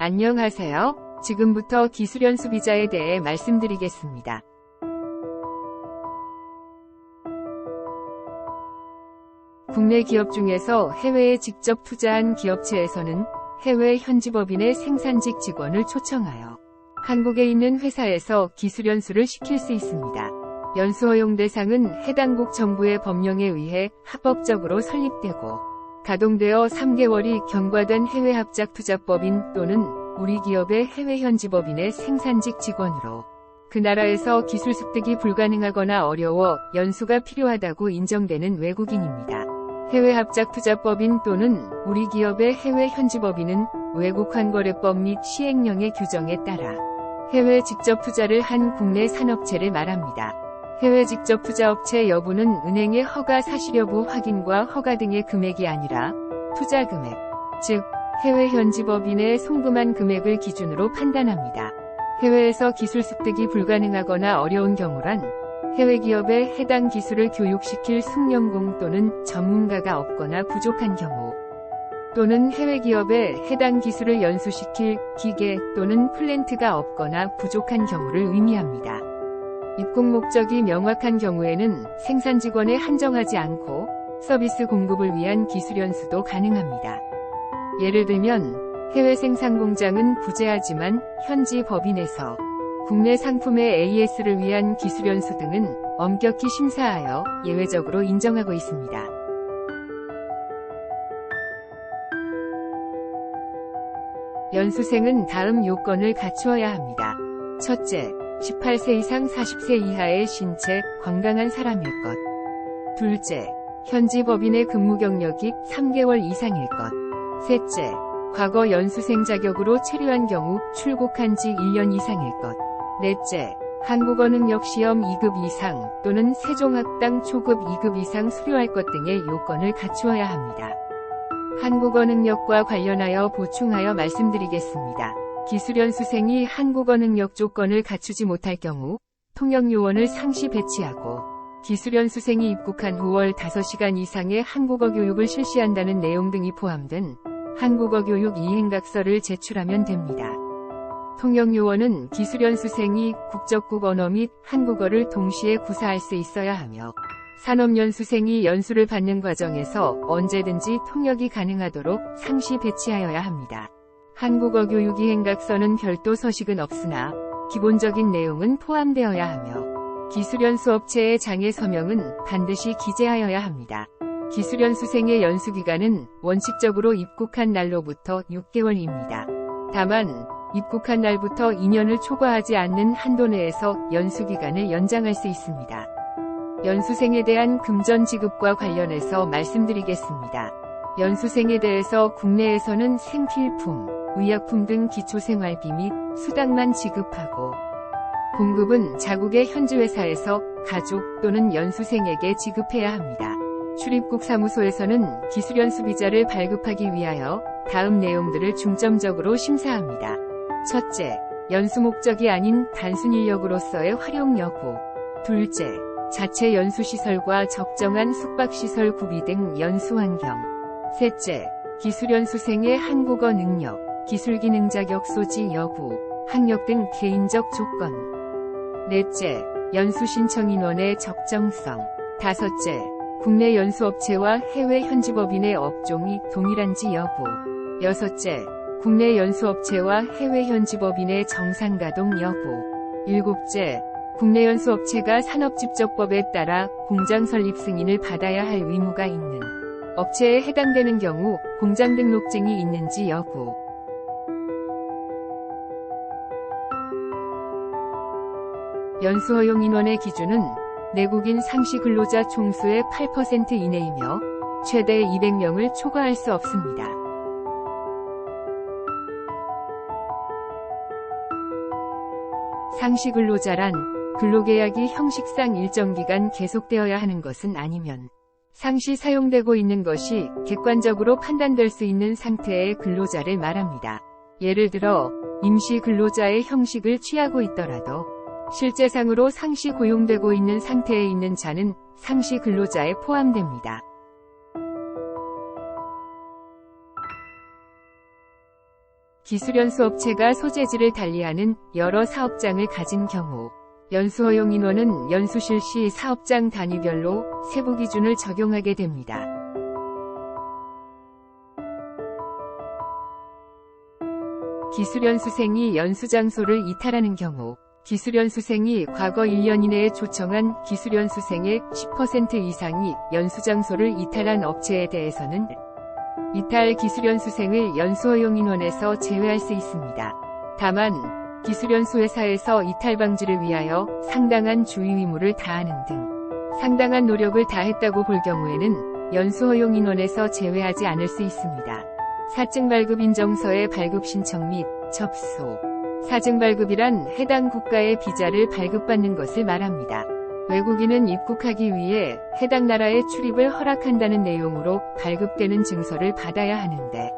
안녕하세요. 지금부터 기술연수 비자에 대해 말씀드리겠습니다. 국내 기업 중에서 해외에 직접 투자한 기업체에서는 해외 현지법인의 생산직 직원을 초청하여 한국에 있는 회사에서 기술연수를 시킬 수 있습니다. 연수 허용 대상은 해당국 정부의 법령에 의해 합법적으로 설립되고 가동되어 3개월이 경과된 해외합작투자법인 또는 우리 기업의 해외 현지법인의 생산직 직원으로 그 나라에서 기술 습득이 불가능하거나 어려워 연수가 필요하다고 인정되는 외국인입니다. 해외합작투자법인 또는 우리 기업의 해외 현지법인은 외국환거래법 및 시행령의 규정에 따라 해외 직접 투자를 한 국내 산업체를 말합니다. 해외 직접 투자업체 여부는 은행의 허가 사실 여부 확인과 허가 등의 금액이 아니라 투자 금액, 즉 해외 현지법인의 송금한 금액을 기준으로 판단합니다. 해외에서 기술 습득이 불가능하거나 어려운 경우란 해외 기업에 해당 기술을 교육시킬 숙련공 또는 전문가가 없거나 부족한 경우, 또는 해외 기업에 해당 기술을 연수시킬 기계 또는 플랜트가 없거나 부족한 경우를 의미합니다. 입국 목적이 명확한 경우에는 생산 직원에 한정하지 않고 서비스 공급을 위한 기술 연수도 가능합니다. 예를 들면 해외 생산 공장은 부재하지만 현지 법인에서 국내 상품의 AS를 위한 기술 연수 등은 엄격히 심사하여 예외적으로 인정하고 있습니다. 연수생은 다음 요건을 갖추어야 합니다. 첫째, 18세 이상 40세 이하의 신체 건강한 사람일 것. 둘째, 현지 법인의 근무 경력이 3개월 이상일 것. 셋째, 과거 연수생 자격으로 체류한 경우 출국한 지 1년 이상일 것. 넷째, 한국어 능력 시험 2급 이상 또는 세종학당 초급 2급 이상 수료할 것 등의 요건을 갖추어야 합니다. 한국어 능력과 관련하여 보충하여 말씀드리겠습니다. 기술연수생이 한국어 능력 조건을 갖추지 못할 경우 통역요원을 상시 배치하고 기술연수생이 입국한 후 월 5시간 이상의 한국어 교육을 실시한다는 내용 등이 포함된 한국어 교육 이행각서를 제출하면 됩니다. 통역요원은 기술연수생이 국적국 언어 및 한국어를 동시에 구사할 수 있어야 하며 산업연수생이 연수를 받는 과정에서 언제든지 통역이 가능하도록 상시 배치하여야 합니다. 한국어 교육 이행각서는 별도 서식은 없으나 기본적인 내용은 포함되어야 하며 기술연수업체의 장애 서명은 반드시 기재하여야 합니다. 기술연수생의 연수기간은 원칙적으로 입국한 날로부터 6개월입니다. 다만 입국한 날부터 2년을 초과하지 않는 한도 내에서 연수기간을 연장할 수 있습니다. 연수생에 대한 금전 지급과 관련해서 말씀드리겠습니다. 연수생에 대해서 국내에서는 생필품, 의약품 등 기초생활비 및 수당만 지급하고 공급은 자국의 현지 회사에서 가족 또는 연수생에게 지급해야 합니다. 출입국 사무소에서는 기술연수 비자를 발급하기 위하여 다음 내용들을 중점적으로 심사합니다. 첫째, 연수 목적이 아닌 단순 인력으로서의 활용 여부. 둘째, 자체 연수시설과 적정한 숙박시설 구비 등 연수 환경. 셋째, 기술연수생의 한국어 능력, 기술기능 자격 소지 여부, 학력 등 개인적 조건. 넷째, 연수 신청 인원의 적정성. 다섯째, 국내 연수업체와 해외 현지법인의 업종이 동일한지 여부. 여섯째, 국내 연수업체와 해외 현지법인의 정상가동 여부. 일곱째, 국내 연수업체가 산업집적법에 따라 공장 설립 승인을 받아야 할 의무가 있는 업체에 해당되는 경우 공장 등록증이 있는지 여부. 연수 허용 인원의 기준은 내국인 상시 근로자 총수의 8% 이내이며 최대 200명을 초과할 수 없습니다. 상시 근로자란 근로계약이 형식상 일정 기간 계속되어야 하는 것은 아니면 상시 사용되고 있는 것이 객관적으로 판단될 수 있는 상태의 근로자를 말합니다. 예를 들어 임시 근로자의 형식을 취하고 있더라도 실제상으로 상시 고용되고 있는 상태에 있는 자는 상시 근로자에 포함됩니다. 기술연수 업체가 소재지를 달리하는 여러 사업장을 가진 경우 연수 허용 인원은 연수 실시 사업장 단위별로 세부 기준을 적용하게 됩니다. 기술연수생이 연수장소를 이탈하는 경우 기술연수생이 과거 1년 이내에 초청한 기술연수생의 10% 이상이 연수장소를 이탈한 업체에 대해서는 이탈 기술연수생을 연수허용 인원에서 제외할 수 있습니다. 다만 기술연수회사에서 이탈 방지를 위하여 상당한 주의 의무를 다하는 등 상당한 노력을 다했다고 볼 경우에는 연수허용 인원에서 제외하지 않을 수 있습니다. 사증 발급 인정서의 발급 신청 및 접수. 사증 발급이란 해당 국가의 비자를 발급받는 것을 말합니다. 외국인은 입국하기 위해 해당 나라의 출입을 허락한다는 내용으로 발급되는 증서를 받아야 하는데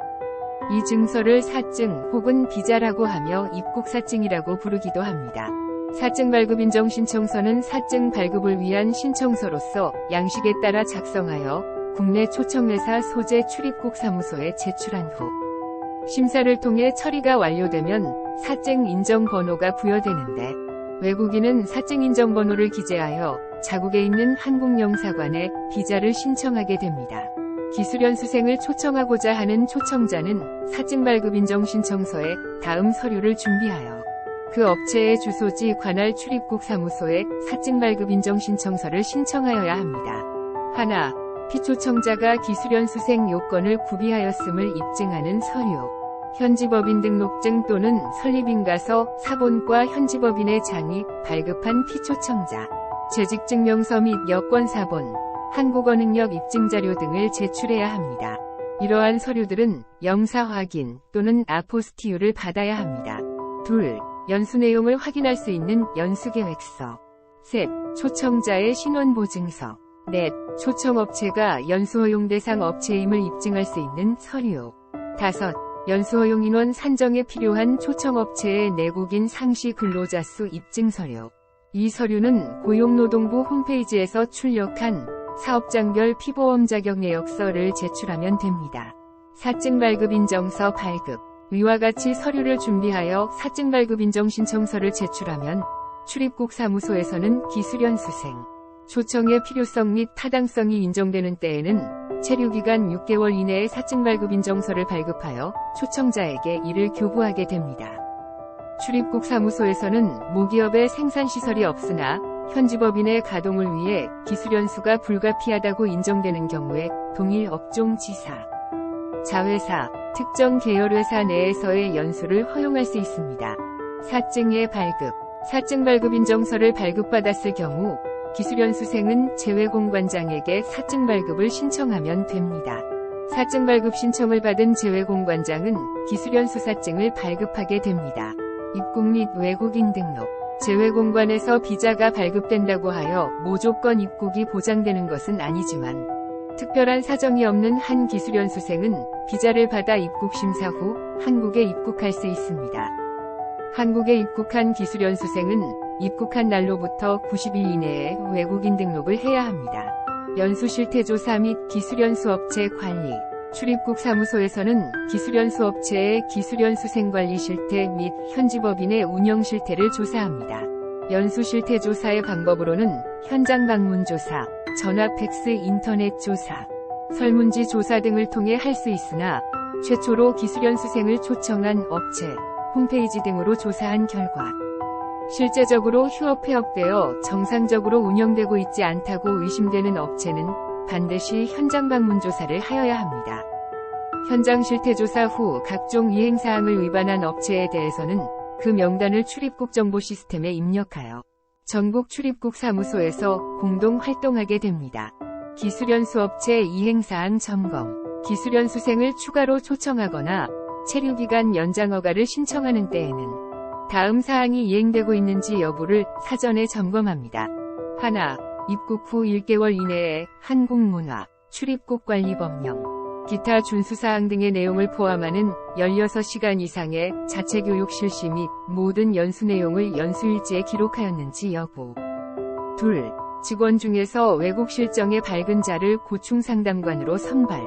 이 증서를 사증 혹은 비자라고 하며 입국사증이라고 부르기도 합니다. 사증 발급 인정 신청서는 사증 발급을 위한 신청서로서 양식에 따라 작성하여 국내 초청회사 소재 출입국 사무소에 제출한 후 심사를 통해 처리가 완료되면 사증 인정 번호가 부여되는데 외국인은 사증 인정 번호를 기재하여 자국에 있는 한국 영사관에 비자를 신청하게 됩니다. 기술연수생을 초청하고자 하는 초청자는 사증 발급 인정 신청서에 다음 서류를 준비하여 그 업체의 주소지 관할 출입국 사무소에 사증 발급 인정 신청서를 신청하여야 합니다. 하나, 피초청자가 기술연수생 요건을 구비하였음을 입증하는 서류, 현지법인 등록증 또는 설립인가서, 사본과 현지법인의 장이 발급한 피초청자, 재직증명서 및 여권사본, 한국어 능력 입증자료 등을 제출해야 합니다. 이러한 서류들은 영사 확인 또는 아포스티유를 받아야 합니다. 2. 연수 내용을 확인할 수 있는 연수계획서. 3. 초청자의 신원보증서. 넷, 초청업체가 연수허용 대상 업체임을 입증할 수 있는 서류. 5. 연수허용 인원 산정에 필요한 초청업체의 내국인 상시 근로자 수 입증 서류. 이 서류는 고용노동부 홈페이지에서 출력한 사업장별 피보험 자격 내역서를 제출하면 됩니다. 사증 발급 인정서 발급. 위와 같이 서류를 준비하여 사증 발급 인정 신청서를 제출하면 출입국 사무소에서는 기술연수생 초청의 필요성 및 타당성이 인정되는 때에는 체류기간 6개월 이내에 사증 발급 인정서를 발급하여 초청자에게 이를 교부하게 됩니다. 출입국 사무소에서는 모기업의 생산시설이 없으나 현지법인의 가동을 위해 기술연수가 불가피하다고 인정되는 경우에 동일 업종 지사, 자회사, 특정 계열회사 내에서의 연수를 허용할 수 있습니다. 사증의 발급. 사증 발급 인정서를 발급받았을 경우 기술연수생은 재외공관장에게 사증 발급을 신청하면 됩니다. 사증 발급 신청을 받은 재외공관장은 기술연수사증을 발급하게 됩니다. 입국 및 외국인 등록. 재외공관에서 비자가 발급된다고 하여 무조건 입국이 보장되는 것은 아니지만 특별한 사정이 없는 한 기술연수생은 비자를 받아 입국 심사 후 한국에 입국할 수 있습니다. 한국에 입국한 기술연수생은 입국한 날로부터 90일 이내에 외국인 등록을 해야 합니다. 연수실태조사 및 기술연수업체 관리. 출입국 사무소에서는 기술연수업체의 기술연수생 관리 실태 및 현지법인의 운영 실태를 조사합니다. 연수실태조사의 방법으로는 현장 방문 조사, 전화 팩스 인터넷 조사, 설문지 조사 등을 통해 할 수 있으나 최초로 기술연수생을 초청한 업체, 홈페이지 등으로 조사한 결과 실제적으로 휴업 폐업되어 정상적으로 운영되고 있지 않다고 의심되는 업체는 반드시 현장 방문 조사를 하여야 합니다. 현장 실태조사 후 각종 이행사항을 위반한 업체에 대해서는 그 명단을 출입국 정보 시스템에 입력하여 전국 출입국 사무소에서 공동 활동하게 됩니다. 기술연수업체 이행사항 점검. 기술연수생을 추가로 초청하거나 체류기간 연장 허가를 신청하는 때에는 다음 사항이 이행되고 있는지 여부를 사전에 점검합니다. 하나, 입국 후 1개월 이내에 한국문화, 출입국관리법령, 기타 준수사항 등의 내용을 포함하는 16시간 이상의 자체교육 실시 및 모든 연수 내용을 연수일지에 기록하였는지 여부. 2. 직원 중에서 외국 실정에 밝은 자를 고충상담관으로 선발,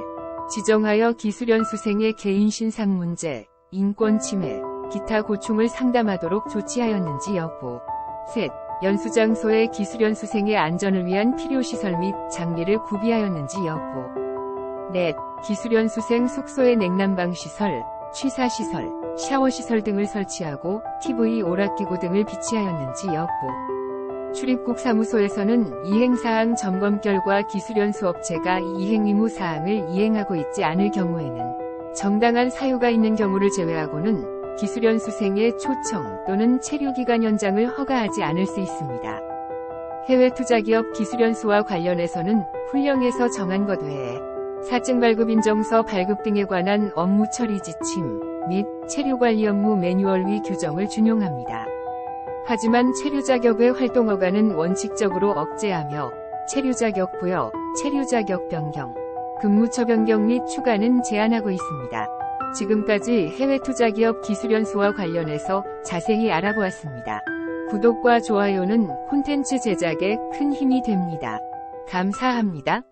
지정하여 기술연수생의 개인 신상 문제, 인권 침해, 기타 고충을 상담하도록 조치하였는지 여부. 셋. 연수장소의 기술연수생의 안전을 위한 필요시설 및 장비를 구비하였는지 여부. 넷. 기술연수생 숙소의 냉난방시설, 취사시설, 샤워시설 등을 설치하고 TV 오락기구 등을 비치하였는지 여부. 출입국 사무소에서는 이행사항 점검 결과 기술연수업체가 이행 의무 사항을 이행하고 있지 않을 경우에는 정당한 사유가 있는 경우를 제외하고는 기술연수생의 초청 또는 체류기간 연장을 허가하지 않을 수 있습니다. 해외 투자기업 기술연수와 관련해서는 훈령에서 정한 것 외에 사증 발급 인정서 발급 등에 관한 업무 처리 지침 및 체류관리 업무 매뉴얼 위 규정을 준용합니다. 하지만 체류 자격의 활동 허가는 원칙적으로 억제하며 체류 자격 부여, 체류 자격 변경, 근무처 변경 및 추가는 제한하고 있습니다. 지금까지 해외 투자기업 기술연수와 관련해서 자세히 알아보았습니다. 구독과 좋아요는 콘텐츠 제작에 큰 힘이 됩니다. 감사합니다.